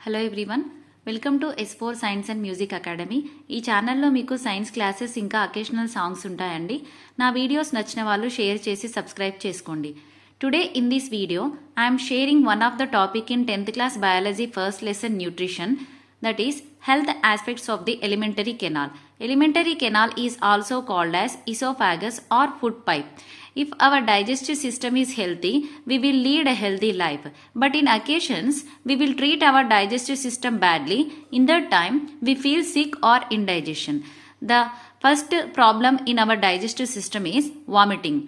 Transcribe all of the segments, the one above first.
Hello everyone, welcome to S4 science and music academy. ఈ ఛానల్లో మీకు సైన్స్ క్లాసెస్ ఇంకా అకేషనల్ సాంగ్స్ ఉంటాయండి. నా వీడియోస్ నచ్చిన వాళ్ళు షేర్ చేసి సబ్స్క్రైబ్ చేసుకోండి. Today in this video I'm sharing one of the topic in 10th class biology first lesson nutrition, that is health aspects of the alimentary canal. Alimentary canal is also called as esophagus or food pipe. If our digestive system is healthy, we will lead a healthy life. But in occasions, we will treat our digestive system badly. In that time, we feel sick or indigestion. The first problem in our digestive system is vomiting.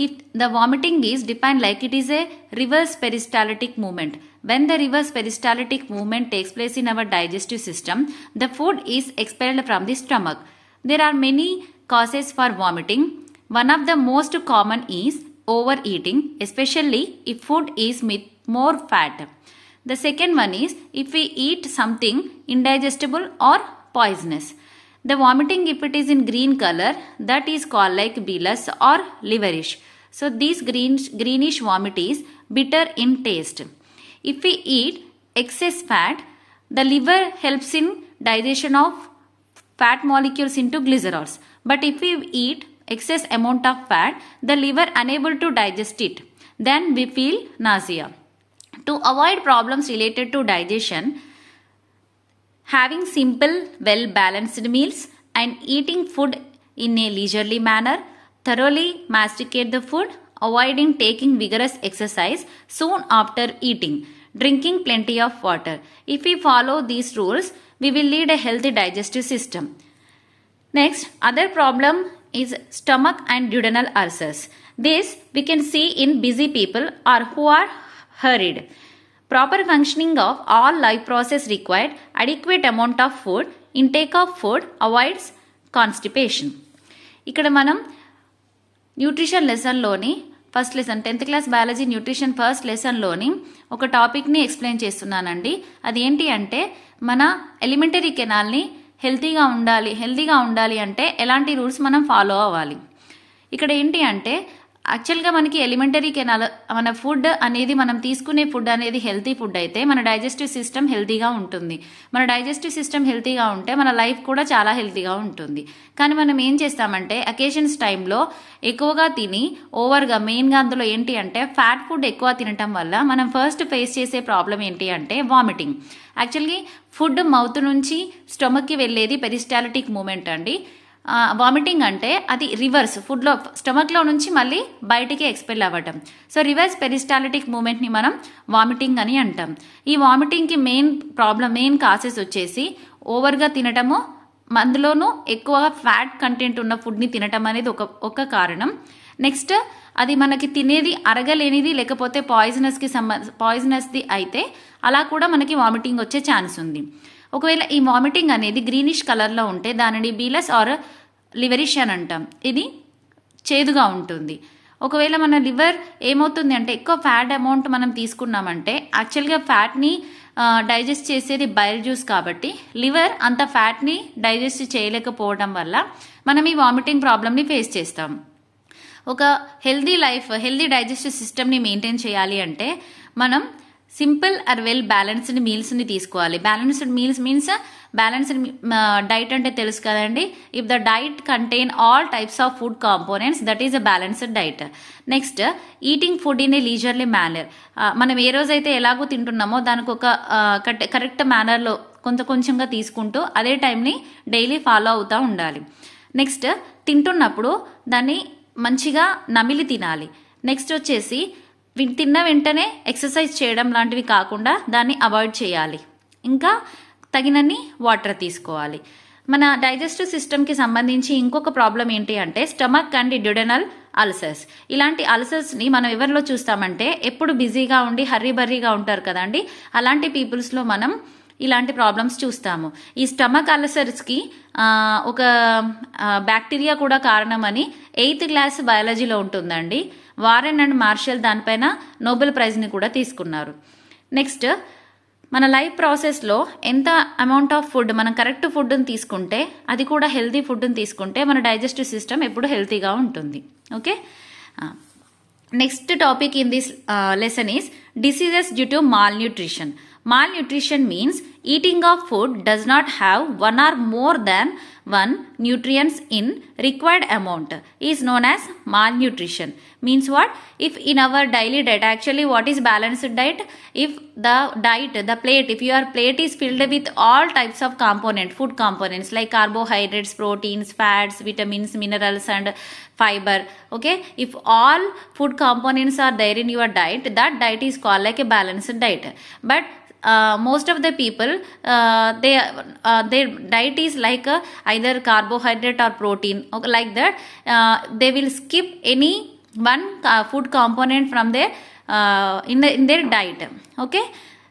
If the vomiting is defined like it is a reverse peristaltic movement. When the reverse peristaltic movement takes place in our digestive system, the food is expelled from the stomach. There are many causes for vomiting. One of the most common is overeating, especially if food is with more fat. The second one is if we eat something indigestible or poisonous. The vomiting, if it is in green color, that is called like bilous or liverish. So this greenish vomit is bitter in taste. If we eat excess fat, the liver helps in digestion of fat molecules into glycerols. But if we eat excess amount of fat, the liver unable to digest it. Then we feel nausea. To avoid problems related to digestion, having simple, well-balanced meals and eating food in a leisurely manner, thoroughly masticate the food, avoiding taking vigorous exercise soon after eating, drinking plenty of water. If we follow these rules, we will lead a healthy digestive system. Next, other problem is stomach and duodenal ulcers. This we can see in busy people or who are hurried. Proper functioning of all life process required adequate amount of food. Intake of food avoids constipation. ఇక్కడ మనం nutrition లెసన్లోని first lesson 10th class biology nutrition first లెసన్లోని ఒక టాపిక్ని explain చేస్తున్నానండి. అది ఏంటి అంటే మన ఎలిమెంటరీ కెనాల్ని హెల్తీగా ఉండాలి అంటే ఎలాంటి రూల్స్ మనం ఫాలో అవ్వాలి. ఇక్కడ ఏంటి అంటే యాక్చువల్గా మనకి ఎలిమెంటరీ కెనాల్ మన ఫుడ్ అనేది మనం తీసుకునే ఫుడ్ అనేది హెల్తీ ఫుడ్ అయితే మన డైజెస్టివ్ సిస్టమ్ హెల్తీగా ఉంటుంది. మన డైజెస్టివ్ సిస్టమ్ హెల్తీగా ఉంటే మన లైఫ్ కూడా చాలా హెల్తీగా ఉంటుంది. కానీ మనం ఏం చేస్తామంటే అకేషన్స్ టైంలో ఎక్కువగా తిని ఓవర్గా మెయిన్గా అందులో ఏంటి అంటే ఫ్యాట్ ఫుడ్ ఎక్కువ తినటం వల్ల మనం ఫస్ట్ ఫేస్ చేసే ప్రాబ్లం ఏంటి అంటే వామిటింగ్. యాక్చువల్గా ఫుడ్ మౌత్ నుంచి స్టమక్కి వెళ్ళేది పెరిస్టాలిటిక్ మూమెంట్ అండి. వామిటింగ్ అంటే అది రివర్స్ ఫుడ్లో స్టమక్లో నుంచి మళ్ళీ బయటికి ఎక్స్పెల్ అవ్వటం. సో రివర్స్ పెరిస్టాలిటిక్ మూమెంట్ని మనం వామిటింగ్ అని అంటాం. ఈ వామిటింగ్కి మెయిన్ కాసెస్ వచ్చేసి ఓవర్గా తినటము, అందులోనూ ఎక్కువగా ఫ్యాట్ కంటెంట్ ఉన్న ఫుడ్ని తినటం అనేది ఒక కారణం. నెక్స్ట్ అది మనకి తినేది అరగలేనిది లేకపోతే పాయిజనస్ది అయితే అలా కూడా మనకి వామిటింగ్ వచ్చే ఛాన్స్ ఉంది. ఒకవేళ ఈ వామిటింగ్ అనేది గ్రీనిష్ కలర్లో ఉంటే దానిని బీలస్ ఆర్ లివరిష్ అని అంటాం. ఇది చేదుగా ఉంటుంది. ఒకవేళ మన లివర్ ఏమవుతుంది అంటే ఎక్కువ ఫ్యాట్ అమౌంట్ మనం తీసుకున్నామంటే యాక్చువల్గా ఫ్యాట్ని డైజెస్ట్ చేసేది బైల్ జ్యూస్ కాబట్టి లివర్ అంత ఫ్యాట్ని డైజెస్ట్ చేయలేకపోవడం వల్ల మనం ఈ వామిటింగ్ ప్రాబ్లమ్ని ఫేస్ చేస్తాం. ఒక హెల్దీ డైజెస్టివ్ సిస్టమ్ని మెయింటైన్ చేయాలి అంటే మనం సింపుల్ ఆర్ వెల్ బ్యాలెన్స్డ్ మీల్స్ని తీసుకోవాలి. Balanced meals means balanced diet అంటే తెలుసు కదండి. If the diet contain all types of food components, that is a balanced diet. Next eating food in a leisurely manner. మనం ఏ రోజైతే ఎలాగో తింటున్నామో దానికి ఒక కరెక్ట్ మేనర్లో కొంచెంగా తీసుకుంటూ అదే టైంని డైలీ ఫాలో అవుతూ ఉండాలి. నెక్స్ట్ తింటున్నప్పుడు దాన్ని మంచిగా నమిలి తినాలి. నెక్స్ట్ వచ్చేసి తిన్న వెంటనే ఎక్సర్సైజ్ చేయడం లాంటివి కాకుండా దాన్ని అవాయిడ్ చేయాలి. ఇంకా తగినన్ని వాటర్ తీసుకోవాలి. మన డైజెస్టివ్ సిస్టమ్కి సంబంధించి ఇంకొక ప్రాబ్లం ఏంటి అంటే స్టమక్ అండ్ డ్యూడెనల్ అల్సర్స్. ఇలాంటి అల్సర్స్ని మనం ఎవరిలో చూస్తామంటే ఎప్పుడు బిజీగా ఉండి హర్రీబర్రీగా ఉంటారు కదండి, అలాంటి పీపుల్స్లో మనం ఇలాంటి ప్రాబ్లమ్స్ చూస్తాము. ఈ స్టమక్ అల్సర్స్కి ఒక బ్యాక్టీరియా కూడా కారణమని 8th క్లాస్ బయాలజీలో ఉంటుందండి. వారెన్ అండ్ మార్షల్ దానిపైన నోబెల్ ప్రైజ్ని కూడా తీసుకున్నారు. నెక్స్ట్ మన లైఫ్ ప్రాసెస్లో ఎంత అమౌంట్ ఆఫ్ ఫుడ్ మనం కరెక్ట్ ఫుడ్ని తీసుకుంటే, అది కూడా హెల్తీ ఫుడ్ని తీసుకుంటే మన డైజెస్టివ్ సిస్టమ్ ఎప్పుడు హెల్తీగా ఉంటుంది. Okay, next topic in this lesson is diseases due to mall nutrition. Malnutrition means eating of food does not have one or more than one nutrients in required amount is known as malnutrition. Means what? If in our daily diet, actually what is balanced diet? If the diet, the plate, if your plate is filled with all types of food components like carbohydrates, proteins, fats, vitamins, minerals and fiber, okay, if all food components are there in your diet, that diet is called like a balanced diet. But most of the people, their diet is like either carbohydrate or protein, okay, like that. They will skip any one food component from their in their diet, okay.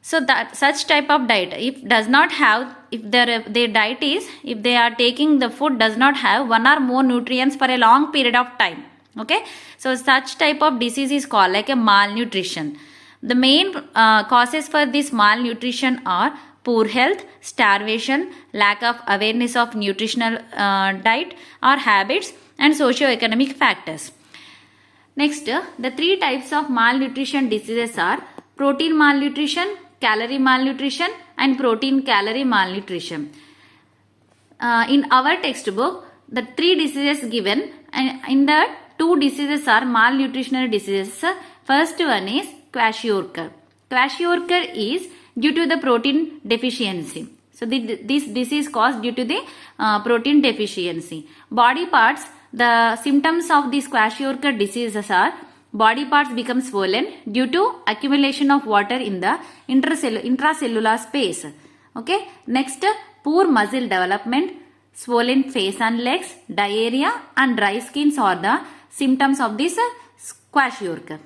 So that such type of diet, if does not have, if their diet is, if they are taking the food does not have one or more nutrients for a long period of time, okay, so such type of disease is called like a malnutrition. The main causes for this malnutrition are poor health, starvation, lack of awareness of nutritional diet or habits, and socio-economic factors. Next, the three types of malnutrition diseases are protein malnutrition, calorie malnutrition, and protein calorie malnutrition. In our textbook, the three diseases given, and in the two diseases are malnutritional diseases. First one is kwashiorkor. Kwashiorkor is due to the protein deficiency. So this disease caused due to the protein deficiency. Body parts, the symptoms of this kwashiorkor diseases are body parts become swollen due to accumulation of water in the intracellular space. Okay. Next, poor muscle development, swollen face and legs, diarrhea and dry skins are the symptoms of this kwashiorkor.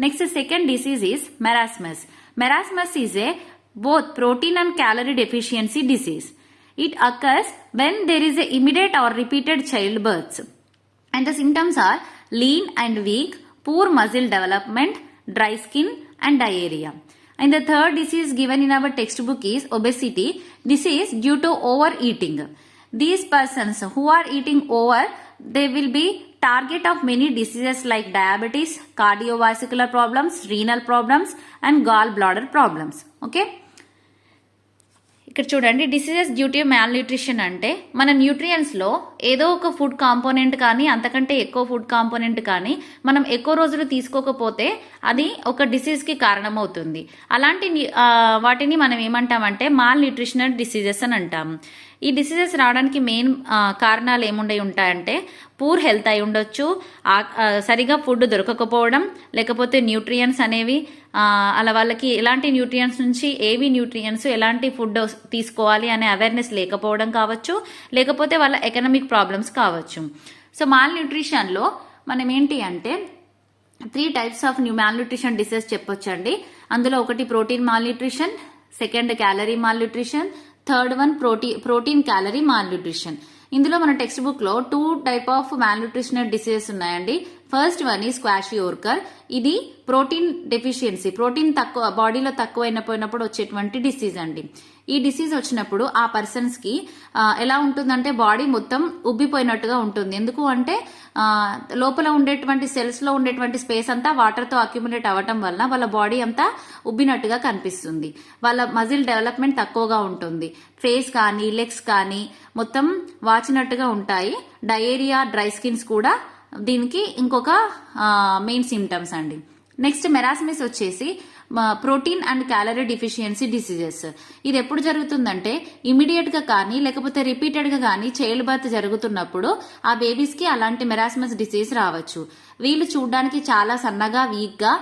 Next, second disease is marasmus. Marasmus is a both protein and calorie deficiency disease. It occurs when there is a immediate or repeated childbirth, and the symptoms are lean and weak, poor muscle development, dry skin and diarrhea. And the third disease given in our textbook is obesity. This is due to overeating. These persons who are eating over, they will be target of many diseases like diabetes, cardiovascular problems, renal problems and gallbladder problems. Okay. ఇక్కడ చూడండి, diseases due to మ్యాల్న్యూట్రిషన్ అంటే మన న్యూట్రియంట్స్లో ఏదో ఒక food component కానీ అంతకంటే ఎక్కువ food component కానీ మనం ఎక్కువ రోజులు తీసుకోకపోతే అది ఒక డిసీజ్కి కారణమవుతుంది. అలాంటి వాటిని మనం ఏమంటామంటే మాల్ న్యూట్రిషనల్ డిసీజెస్ అని అంటాం. ఈ డిసీజెస్ రావడానికి మెయిన్ కారణాలు ఏముండై ఉంటాయంటే పూర్ హెల్త్ అయి ఉండొచ్చు, సరిగా ఫుడ్ దొరకకపోవడం, లేకపోతే న్యూట్రియంట్స్ అనేవి అలా వాళ్ళకి ఎలాంటి న్యూట్రియంట్స్ నుంచి ఏవి న్యూట్రియంట్స్ ఎలాంటి ఫుడ్ తీసుకోవాలి అనే అవేర్నెస్ లేకపోవడం కావచ్చు, లేకపోతే వాళ్ళ ఎకనామిక్ ప్రాబ్లమ్స్ కావచ్చు. సో మాల్ న్యూట్రిషన్లో మనం ఏంటి అంటే 3 types ఆఫ్ మ్యాల్న్యూట్రిషన్ డిసీజ్ చెప్పొచ్చండి. అందులో ఒకటి protein malnutrition, second calorie malnutrition, third one protein calorie malnutrition. ఇందులో మన టెక్స్ట్ బుక్ లో 2 type ఆఫ్ మ్యాల్న్యూట్రిషనల్ డిసీజెస్ ఉన్నాయండి. First one is kwashiorkor. ఇది ప్రోటీన్ డెఫిషియన్సీ, ప్రోటీన్ తక్కువ బాడీలో తక్కువైనప్పుడు వచ్చేటువంటి డిసీజ్ అండి. ఈ డిసీజ్ వచ్చినప్పుడు ఆ పర్సన్స్ కి ఎలా ఉంటుందంటే బాడీ మొత్తం ఉబ్బిపోయినట్టుగా ఉంటుంది. ఎందుకు అంటే లోపల ఉండేటువంటి సెల్స్ లో ఉండేటువంటి స్పేస్ అంతా వాటర్ తో అక్యుములేట్ అవ్వటం వలన వాళ్ళ బాడీ అంతా ఉబ్బినట్టుగా కనిపిస్తుంది. వాళ్ళ మజిల్ డెవలప్మెంట్ తక్కువగా ఉంటుంది. ఫేస్ కానీ లెగ్స్ కానీ మొత్తం వాచినట్టుగా ఉంటాయి. డయేరియా, డ్రై స్కిన్స్ కూడా దీనికి ఇంకొక మెయిన్ సిమ్టమ్స్ అండి. నెక్స్ట్ మెరాస్మిస్ వచ్చేసి protein and calorie deficiency diseases. ఇది ఎప్పుడు జరుగుతుందంటే ఇమీడియట్ గా కానీ లేకపోతే రిపీటెడ్ గా కానీ చైల్డ్ బర్త్ జరుగుతున్నప్పుడు ఆ బేబీస్ కి అలాంటి మెరాస్మస్ డిసీజ్ రావచ్చు. వీళ్ళు చూడడానికి చాలా సన్నగా, వీక్ గా,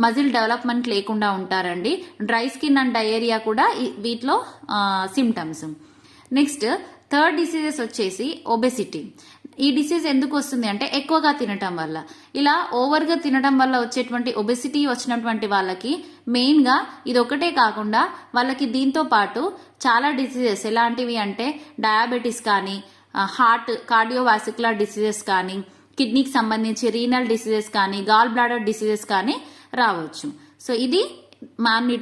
మజిల్ డెవలప్మెంట్ లేకుండా ఉంటారండి. డ్రై స్కిన్ అండ్ డయేరియా కూడా వీటిలో సిమ్టమ్స్. నెక్స్ట్ థర్డ్ డిసీజెస్ వచ్చేసి ఒబెసిటీ. ఈ డిసీజ్ ఎందుకు వస్తుంది అంటే ఎక్కువగా తినటం వల్ల. ఇలా ఓవర్ గా తినడం వల్ల వచ్చేటువంటి ఒబెసిటీ వచ్చినటువంటి వాళ్ళకి మెయిన్ గా ఇది ఒకటే కాకుండా వాళ్ళకి దీంతో పాటు చాలా డిసీజెస్ ఎలాంటివి అంటే డయాబెటీస్ కానీ, హార్ట్, కార్డియోవాస్కులర్ డిసీజెస్ కానీ, కిడ్నీకి సంబంధించి రీనల్ డిసీజెస్ కానీ, గాల్ బ్లాడర్ డిసీజెస్ కానీ రావచ్చు. సో ఇది మాల్న్యూట్రిషన్